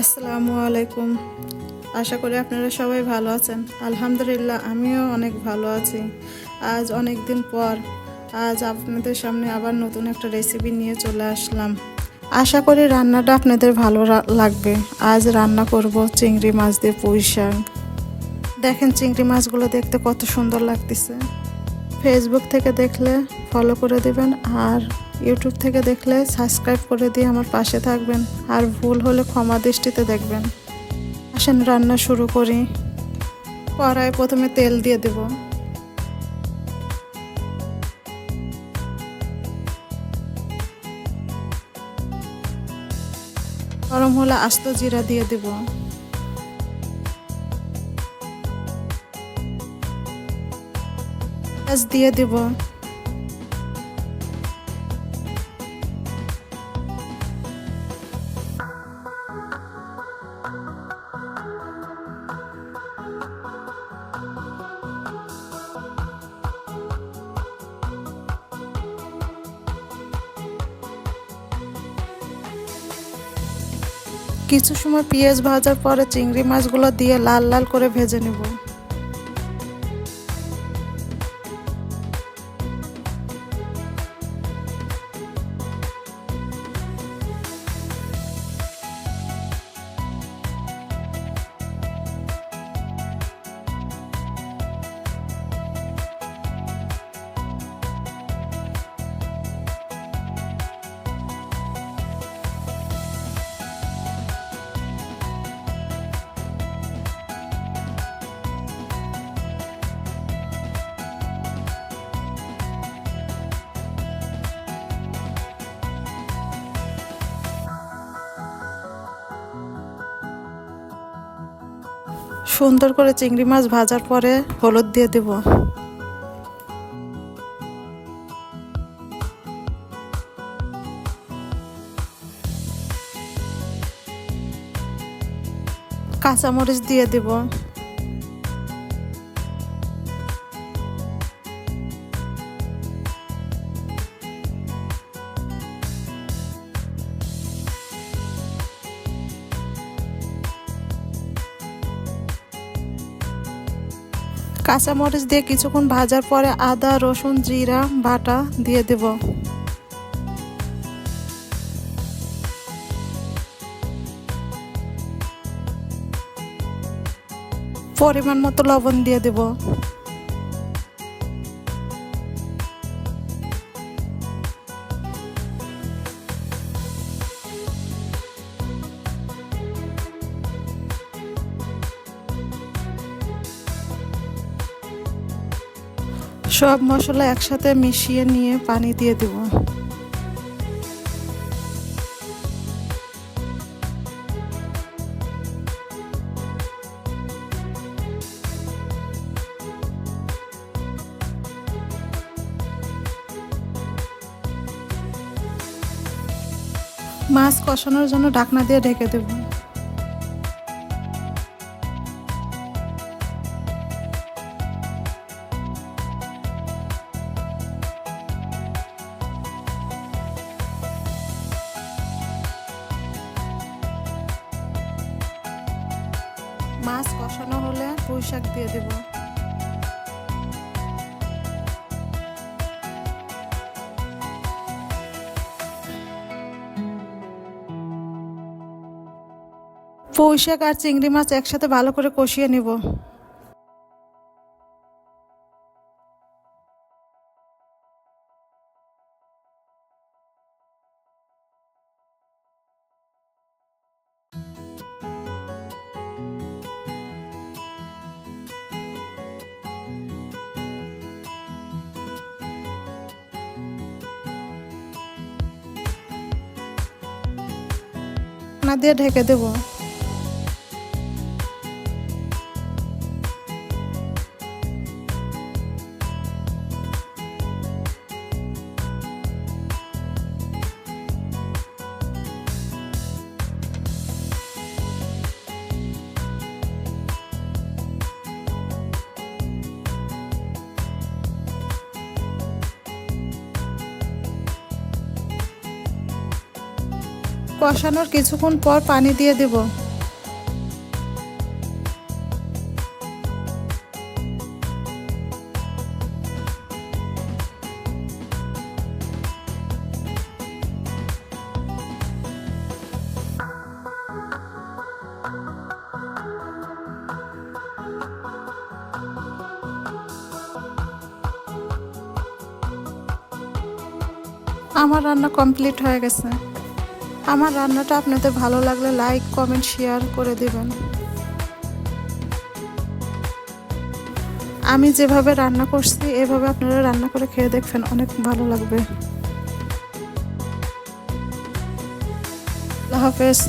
আসসালামু আলাইকুম। আশা করি আপনারা সবাই ভালো আছেন। আলহামদুলিল্লাহ আমিও অনেক ভালো আছি। আজ অনেক দিন পর আজ আপনাদের সামনে আবার নতুন একটা রেসিপি নিয়ে চলে আসলাম। আশা করি রান্নাটা আপনাদের ভালো লাগবে। আজ রান্না করব চিংড়ি মাছ দিয়ে পুঁই শাক। দেখেন চিংড়ি মাছগুলো দেখতে কত সুন্দর লাগতেছে। ফেসবুক থেকে দেখলে ফলো করে দেবেন, আর ইউটিউব থেকে দেখলে সাবস্ক্রাইব করে দিয়ে আমার পাশে থাকবেন, আর ভুল হলে ক্ষমা দৃষ্টিতে দেখবেন। আসেন রান্না শুরু করি। কড়াই প্রথমে তেল দিয়ে দেব। গরম হলে আস্ত জিরা দিয়ে দেব। পেঁয়াজ দিয়ে দেব। কিছু সময় পেঁয়াজ ভাজার পরে চিংড়ি মাছগুলো দিয়ে লাল লাল করে ভেজে নেব। সুন্দর করে চিংড়ি মাছ ভাজার পরে হলুদ দিয়ে দেব। কাঁচামরিচ দিয়ে দেব। কাঁচামরিচ দিয়ে কিছুক্ষণ ভাজার পরে আদা রসুন জিরা বাটা দিয়ে দেব। পরিমাণ মতো লবণ দিয়ে দেব। সব মশলা একসাথে মিশিয়ে নিয়ে পানি দিয়ে দেব। মাছ কষানোর জন্য ঢাকনা দিয়ে ঢেকে দেব। মাছ কষানো হলে পুঁই শাক দিয়ে দেব। পুঁই শাক আর চিংড়ি মাছ একসাথে ভালো করে কষিয়ে নেব। ঢাকনা দিয়ে ঢেকে দেব। কষানোর কিছুক্ষণ পর পানি দিয়ে দেব। আমার রান্না কমপ্লিট হয়ে গেছে। আমার রান্নাটা আপনাদের ভালো লাগলে লাইক কমেন্ট শেয়ার করে দিবেন। আমি যেভাবে রান্না করছি এভাবে আপনারা রান্না করে খেয়ে দেখবেন, অনেক ভালো লাগবে। আল্লাহ হাফেজ।